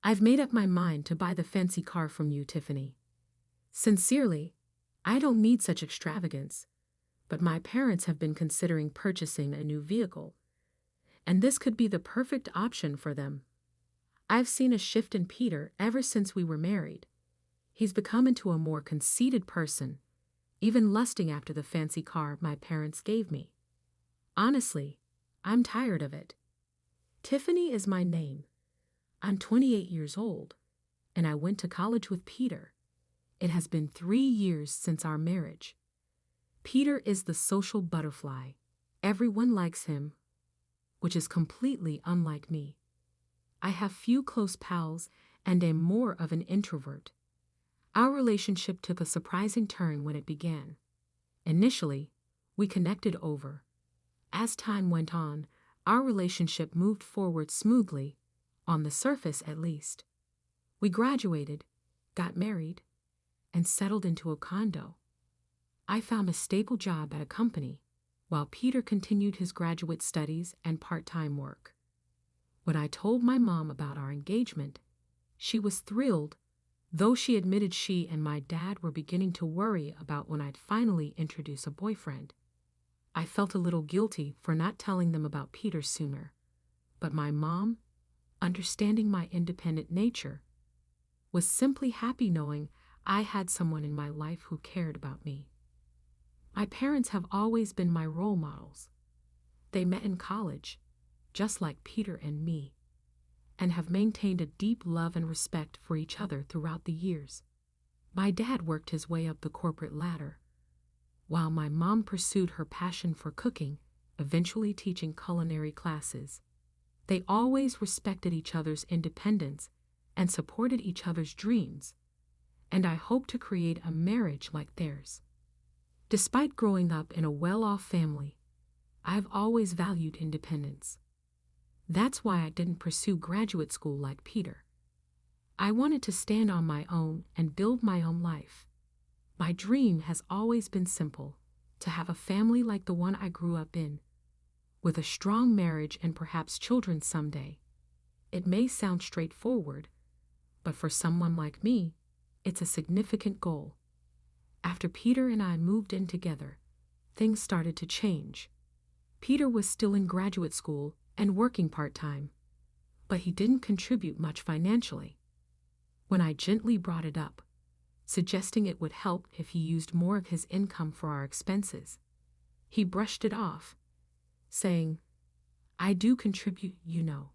I've made up my mind to buy the fancy car from you, Tiffany. Sincerely, I don't need such extravagance, but my parents have been considering purchasing a new vehicle, and this could be the perfect option for them. I've seen a shift in Peter ever since we were married. He's become into a more conceited person, even lusting after the fancy car my parents gave me. Honestly, I'm tired of it. Tiffany is my name. I'm 28 years old, and I went to college with Peter. It has been 3 years since our marriage. Peter is the social butterfly. Everyone likes him, which is completely unlike me. I have few close pals and am more of an introvert. Our relationship took a surprising turn when it began. Initially, we connected over. As time went on, our relationship moved forward smoothly, on the surface at least. We graduated, got married, and settled into a condo. I found a stable job at a company, while Peter continued his graduate studies and part-time work. When I told my mom about our engagement, she was thrilled, though she admitted she and my dad were beginning to worry about when I'd finally introduce a boyfriend. I felt a little guilty for not telling them about Peter sooner, but my mom, understanding my independent nature, was simply happy knowing I had someone in my life who cared about me. My parents have always been my role models. They met in college, just like Peter and me, and have maintained a deep love and respect for each other throughout the years. My dad worked his way up the corporate ladder, while my mom pursued her passion for cooking, eventually teaching culinary classes. They always respected each other's independence and supported each other's dreams, and I hope to create a marriage like theirs. Despite growing up in a well-off family, I've always valued independence. That's why I didn't pursue graduate school like Peter. I wanted to stand on my own and build my own life. My dream has always been simple, to have a family like the one I grew up in, with a strong marriage and perhaps children someday. It may sound straightforward, but for someone like me, it's a significant goal. After Peter and I moved in together, things started to change. Peter was still in graduate school and working part-time, but he didn't contribute much financially. When I gently brought it up, suggesting it would help if he used more of his income for our expenses, he brushed it off, saying, "I do contribute, you know.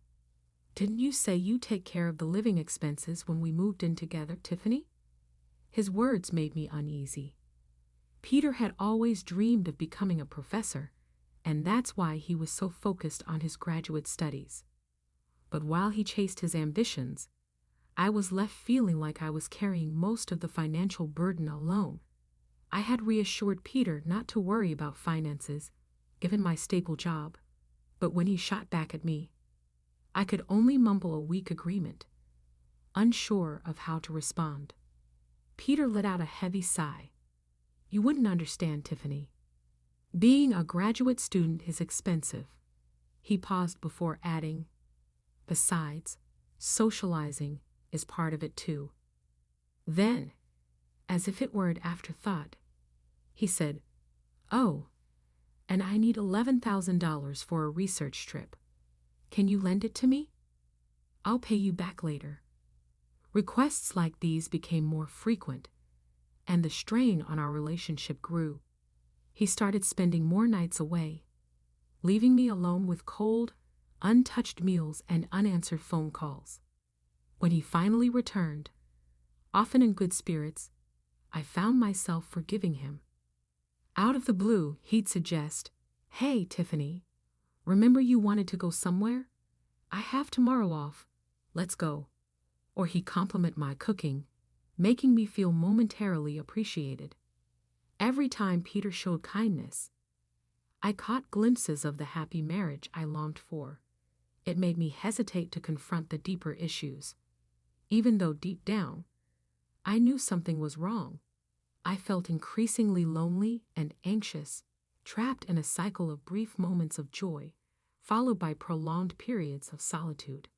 Didn't you say you take care of the living expenses when we moved in together, Tiffany?" His words made me uneasy. Peter had always dreamed of becoming a professor, and that's why he was so focused on his graduate studies. But while he chased his ambitions, I was left feeling like I was carrying most of the financial burden alone. I had reassured Peter not to worry about finances, given my stable job, but when he shot back at me, I could only mumble a weak agreement, unsure of how to respond. Peter let out a heavy sigh. "You wouldn't understand, Tiffany. Being a graduate student is expensive." He paused before adding, "Besides, socializing is part of it too." Then, as if it were an afterthought, he said, "Oh, and I need $11,000 for a research trip. Can you lend it to me? I'll pay you back later." Requests like these became more frequent, and the strain on our relationship grew. He started spending more nights away, leaving me alone with cold, untouched meals and unanswered phone calls. When he finally returned, often in good spirits, I found myself forgiving him. Out of the blue, he'd suggest, "Hey, Tiffany, remember you wanted to go somewhere? I have tomorrow off. Let's go." Or he'd compliment my cooking, making me feel momentarily appreciated. Every time Peter showed kindness, I caught glimpses of the happy marriage I longed for. It made me hesitate to confront the deeper issues. Even though deep down, I knew something was wrong. I felt increasingly lonely and anxious, trapped in a cycle of brief moments of joy, followed by prolonged periods of solitude.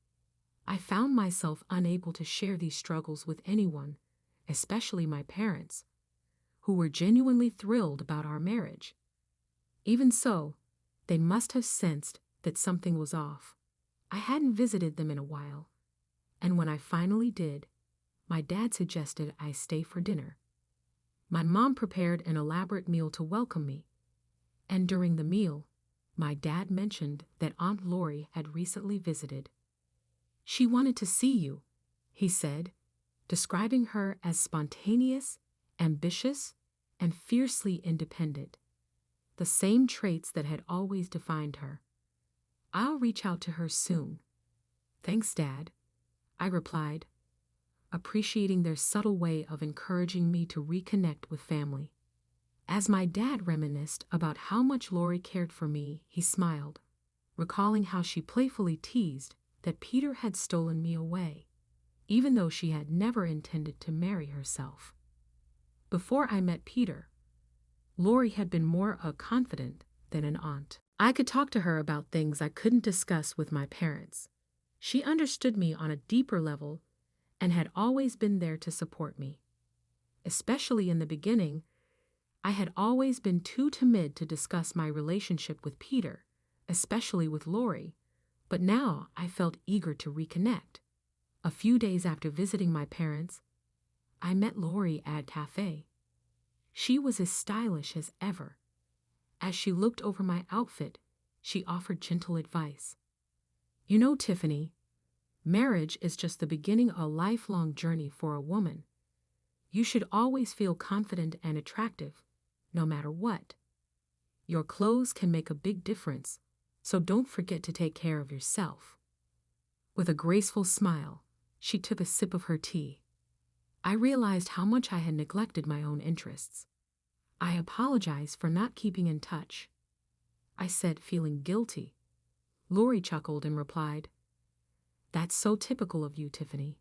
I found myself unable to share these struggles with anyone, especially my parents, who were genuinely thrilled about our marriage. Even so, they must have sensed that something was off. I hadn't visited them in a while, and when I finally did, my dad suggested I stay for dinner. My mom prepared an elaborate meal to welcome me, and during the meal, my dad mentioned that Aunt Lori had recently visited. "She wanted to see you," he said, describing her as spontaneous, ambitious, and fiercely independent, the same traits that had always defined her. "I'll reach out to her soon." "Thanks, Dad," I replied, appreciating their subtle way of encouraging me to reconnect with family. As my dad reminisced about how much Lori cared for me, he smiled, recalling how she playfully teased that Peter had stolen me away, even though she had never intended to marry herself. Before I met Peter, Lori had been more a confidant than an aunt. I could talk to her about things I couldn't discuss with my parents. She understood me on a deeper level and had always been there to support me. Especially in the beginning, I had always been too timid to discuss my relationship with Peter, especially with Lori, but now I felt eager to reconnect. A few days after visiting my parents, I met Lori at a cafe. She was as stylish as ever. As she looked over my outfit, she offered gentle advice. "You know, Tiffany, marriage is just the beginning of a lifelong journey for a woman. You should always feel confident and attractive, no matter what. Your clothes can make a big difference, so don't forget to take care of yourself." With a graceful smile, she took a sip of her tea. I realized how much I had neglected my own interests. "I apologize for not keeping in touch," I said, feeling guilty. Lori chuckled and replied, "That's so typical of you, Tiffany.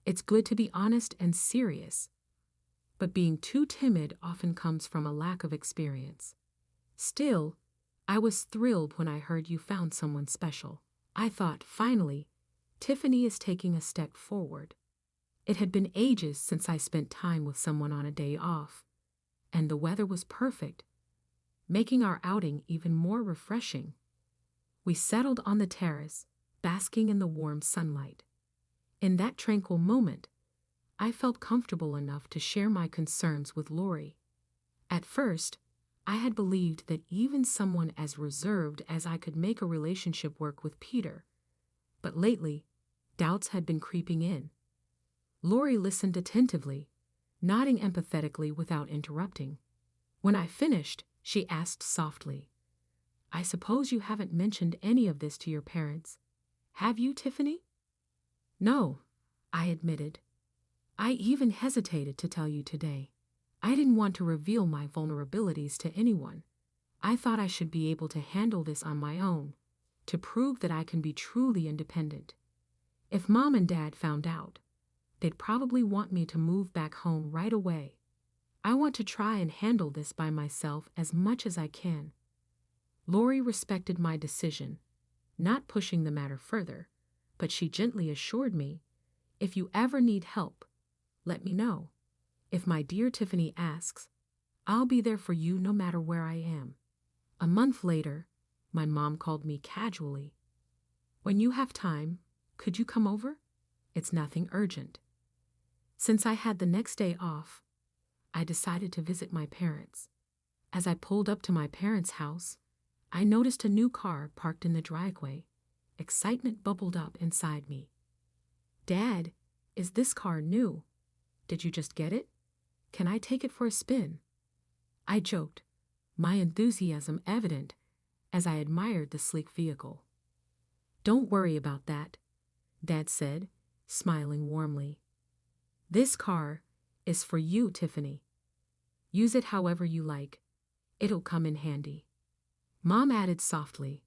It's good to be honest and serious, but being too timid often comes from a lack of experience. Still, I was thrilled when I heard you found someone special. I thought, finally, Tiffany is taking a step forward." It had been ages since I spent time with someone on a day off, and the weather was perfect, making our outing even more refreshing. We settled on the terrace, basking in the warm sunlight. In that tranquil moment, I felt comfortable enough to share my concerns with Lori. At first, I had believed that even someone as reserved as I could make a relationship work with Peter, but lately, doubts had been creeping in. Lori listened attentively, nodding empathetically without interrupting. When I finished, she asked softly, "I suppose you haven't mentioned any of this to your parents, have you, Tiffany?" "No," I admitted. "I even hesitated to tell you today. I didn't want to reveal my vulnerabilities to anyone. I thought I should be able to handle this on my own, to prove that I can be truly independent. If Mom and Dad found out, they'd probably want me to move back home right away. I want to try and handle this by myself as much as I can." Lori respected my decision, not pushing the matter further, but she gently assured me, "If you ever need help, let me know. If my dear Tiffany asks, I'll be there for you no matter where I am." A month later, my mom called me casually. "When you have time, could you come over? It's nothing urgent." Since I had the next day off, I decided to visit my parents. As I pulled up to my parents' house, I noticed a new car parked in the driveway. Excitement bubbled up inside me. "Dad, is this car new? Did you just get it? Can I take it for a spin?" I joked, my enthusiasm evident as I admired the sleek vehicle. "Don't worry about that," Dad said, smiling warmly. "This car is for you, Tiffany. Use it however you like. It'll come in handy." Mom added softly,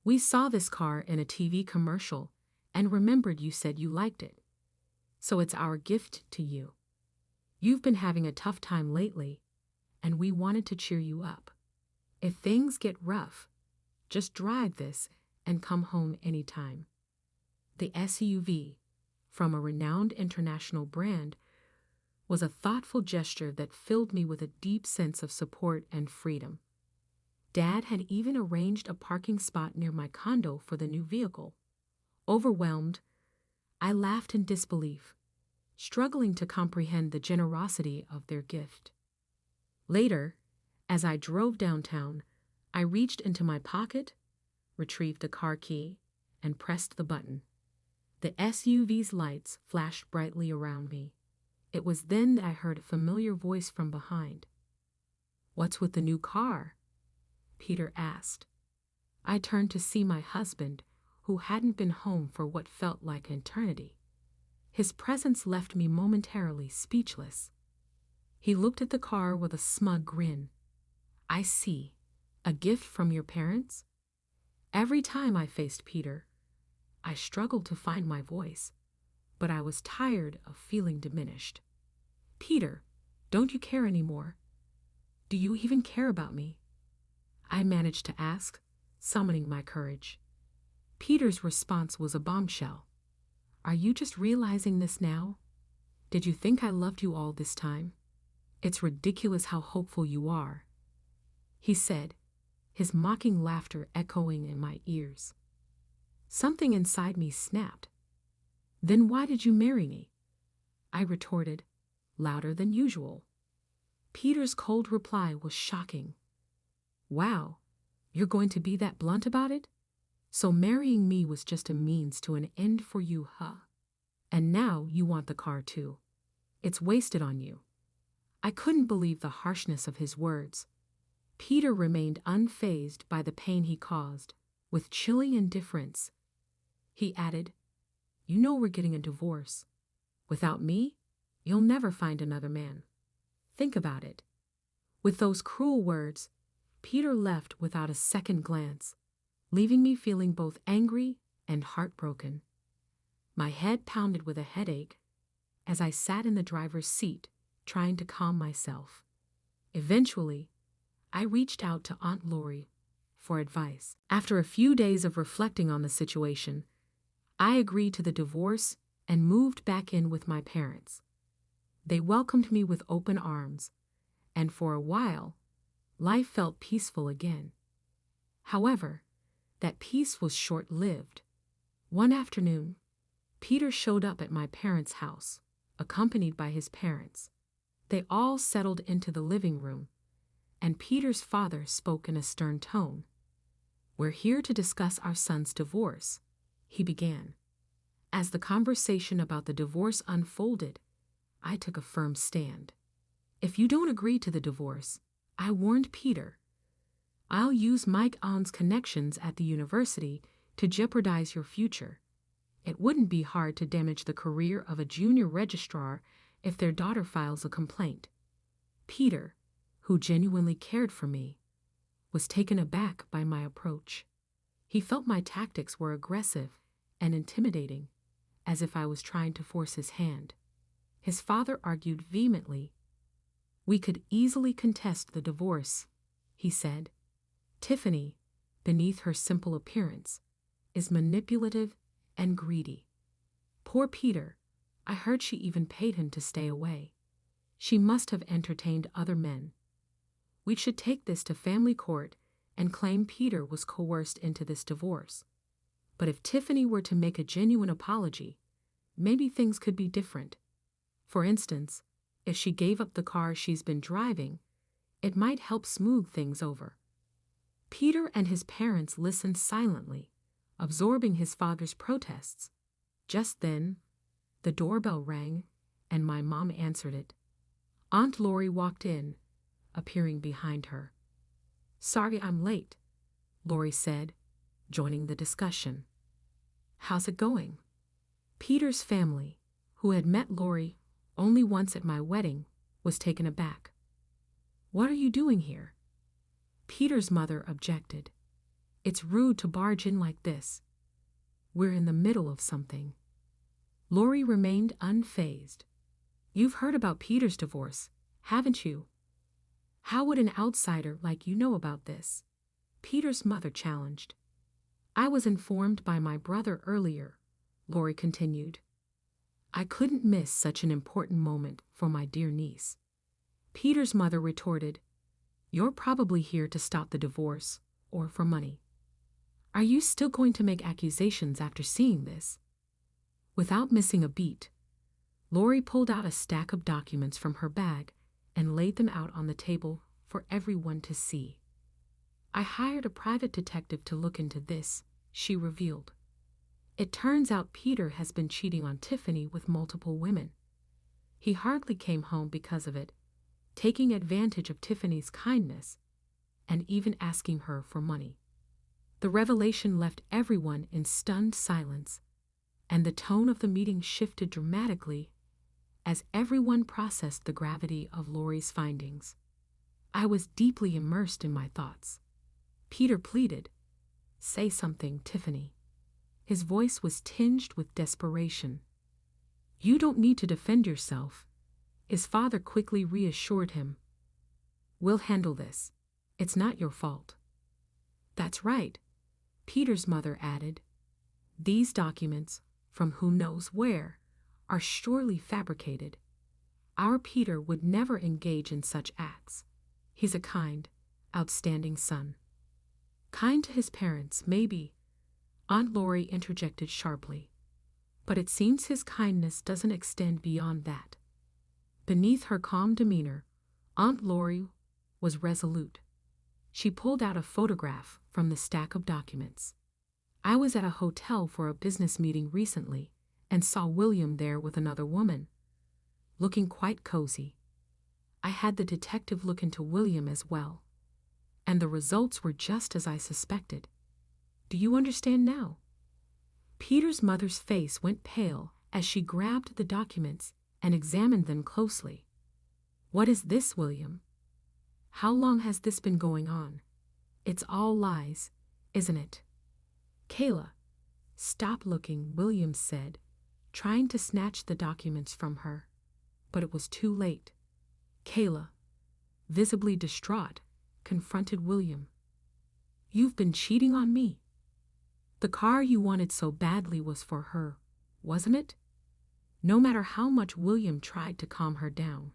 "We saw this car in a TV commercial and remembered you said you liked it. So it's our gift to you. You've been having a tough time lately, and we wanted to cheer you up. If things get rough, just drive this and come home anytime." The SUV, from a renowned international brand, was a thoughtful gesture that filled me with a deep sense of support and freedom. Dad had even arranged a parking spot near my condo for the new vehicle. Overwhelmed, I laughed in disbelief, struggling to comprehend the generosity of their gift. Later, as I drove downtown, I reached into my pocket, retrieved the car key, and pressed the button. The SUV's lights flashed brightly around me. It was then that I heard a familiar voice from behind. "What's with the new car?" Peter asked. I turned to see my husband, who hadn't been home for what felt like an eternity. His presence left me momentarily speechless. He looked at the car with a smug grin. "I see. A gift from your parents?" Every time I faced Peter, I struggled to find my voice, but I was tired of feeling diminished. "Peter, don't you care anymore? Do you even care about me?" I managed to ask, summoning my courage. Peter's response was a bombshell. "Are you just realizing this now? Did you think I loved you all this time? It's ridiculous how hopeful you are," he said, his mocking laughter echoing in my ears. Something inside me snapped. "Then why did you marry me?" I retorted, louder than usual. Peter's cold reply was shocking. "Wow, you're going to be that blunt about it? So marrying me was just a means to an end for you, huh? And now you want the car too. It's wasted on you." I couldn't believe the harshness of his words. Peter remained unfazed by the pain he caused, with chilling indifference. He added, "You know we're getting a divorce. Without me, you'll never find another man. Think about it." With those cruel words, Peter left without a second glance, leaving me feeling both angry and heartbroken. My head pounded with a headache as I sat in the driver's seat, trying to calm myself. Eventually, I reached out to Aunt Lori for advice. After a few days of reflecting on the situation, I agreed to the divorce and moved back in with my parents. They welcomed me with open arms, and for a while, life felt peaceful again. However, that peace was short-lived. One afternoon, Peter showed up at my parents' house, accompanied by his parents. They all settled into the living room, and Peter's father spoke in a stern tone. "We're here to discuss our son's divorce," he began. As the conversation about the divorce unfolded, I took a firm stand. "If you don't agree to the divorce," I warned Peter, "I'll use Mike On's connections at the university to jeopardize your future. It wouldn't be hard to damage the career of a junior registrar if their daughter files a complaint." Peter, who genuinely cared for me, was taken aback by my approach. He felt my tactics were aggressive and intimidating, as if I was trying to force his hand. His father argued vehemently. "We could easily contest the divorce," he said. "Tiffany, beneath her simple appearance, is manipulative and greedy. Poor Peter, I heard she even paid him to stay away. She must have entertained other men. We should take this to family court and claim Peter was coerced into this divorce. But if Tiffany were to make a genuine apology, maybe things could be different. For instance, if she gave up the car she's been driving, it might help smooth things over." Peter and his parents listened silently, absorbing his father's protests. Just then, the doorbell rang, and my mom answered it. Aunt Lori walked in, appearing behind her. "Sorry I'm late," Lori said, joining the discussion. "How's it going?" Peter's family, who had met Lori only once at my wedding, was taken aback. "What are you doing here?" Peter's mother objected. "It's rude to barge in like this. We're in the middle of something." Lori remained unfazed. "You've heard about Peter's divorce, haven't you? How would an outsider like you know about this?" Peter's mother challenged. "I was informed by my brother earlier, Lori continued. I couldn't miss such an important moment for my dear niece. Peter's mother retorted, You're probably here to stop the divorce, or for money. Are you still going to make accusations after seeing this? Without missing a beat, Lori pulled out a stack of documents from her bag and laid them out on the table for everyone to see. I hired a private detective to look into this, she revealed. It turns out Peter has been cheating on Tiffany with multiple women. He hardly came home because of it, taking advantage of Tiffany's kindness and even asking her for money. The revelation left everyone in stunned silence, and the tone of the meeting shifted dramatically as everyone processed the gravity of Lori's findings. I was deeply immersed in my thoughts. Peter pleaded, Say something, Tiffany. His voice was tinged with desperation. You don't need to defend yourself, his father quickly reassured him. We'll handle this. It's not your fault. That's right, Peter's mother added. These documents, from who knows where, are surely fabricated. Our Peter would never engage in such acts. He's a kind, outstanding son. Kind to his parents, maybe, Aunt Lori interjected sharply. But it seems his kindness doesn't extend beyond that. Beneath her calm demeanor, Aunt Lori was resolute. She pulled out a photograph from the stack of documents. I was at a hotel for a business meeting recently and saw William there with another woman, looking quite cozy. I had the detective look into William as well, and the results were just as I suspected. Do you understand now? Peter's mother's face went pale as she grabbed the documents and examined them closely. What is this, William? How long has this been going on? It's all lies, isn't it? Kayla, stop looking, William said, trying to snatch the documents from her. But it was too late. Kayla, visibly distraught, confronted William. You've been cheating on me. The car you wanted so badly was for her, wasn't it? No matter how much William tried to calm her down,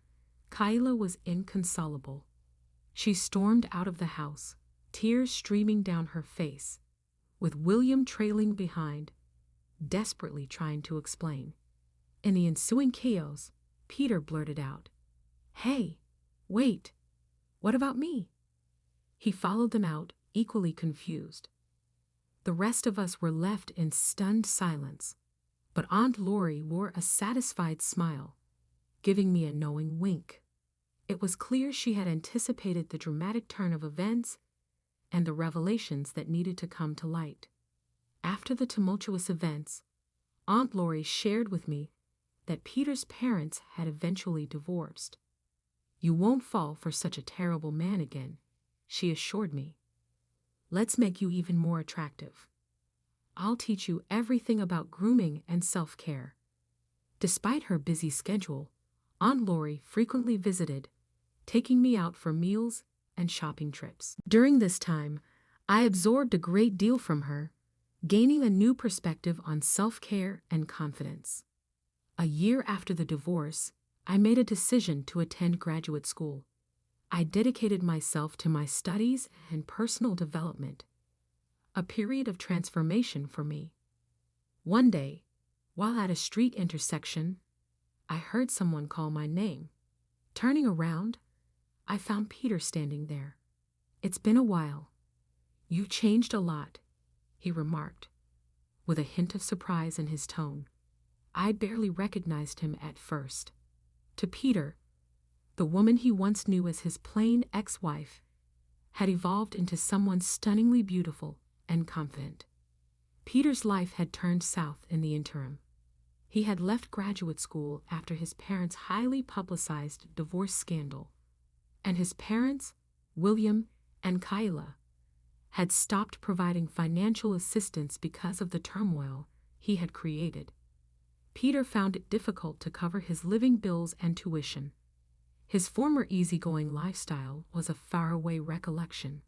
Kayla was inconsolable. She stormed out of the house, tears streaming down her face, with William trailing behind, desperately trying to explain. In the ensuing chaos, Peter blurted out, Hey, wait, what about me? He followed them out, equally confused. The rest of us were left in stunned silence, but Aunt Lori wore a satisfied smile, giving me a knowing wink. It was clear she had anticipated the dramatic turn of events and the revelations that needed to come to light. After the tumultuous events, Aunt Lori shared with me that Peter's parents had eventually divorced. You won't fall for such a terrible man again, she assured me. Let's make you even more attractive. I'll teach you everything about grooming and self-care. Despite her busy schedule, Aunt Lori frequently visited, taking me out for meals and shopping trips. During this time, I absorbed a great deal from her, gaining a new perspective on self-care and confidence. A year after the divorce, I made a decision to attend graduate school. I dedicated myself to my studies and personal development, a period of transformation for me. One day, while at a street intersection, I heard someone call my name. Turning around, I found Peter standing there. It's been a while. You've changed a lot, he remarked, with a hint of surprise in his tone. I barely recognized him at first. To Peter, the woman he once knew as his plain ex-wife had evolved into someone stunningly beautiful and confident. Peter's life had turned south in the interim. He had left graduate school after his parents' highly publicized divorce scandal, and his parents, William and Kyla, had stopped providing financial assistance because of the turmoil he had created. Peter found it difficult to cover his living bills and tuition. His former easygoing lifestyle was a faraway recollection.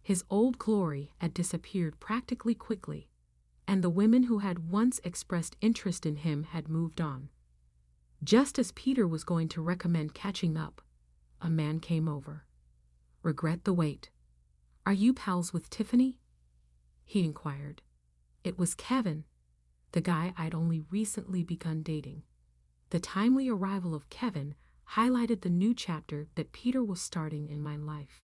His old glory had disappeared practically quickly, and the women who had once expressed interest in him had moved on. Just as Peter was going to recommend catching up, a man came over. "Regret the wait. Are you pals with Tiffany?" he inquired. It was Kevin, the guy I'd only recently begun dating. The timely arrival of Kevin highlighted the new chapter that Peter was starting in my life.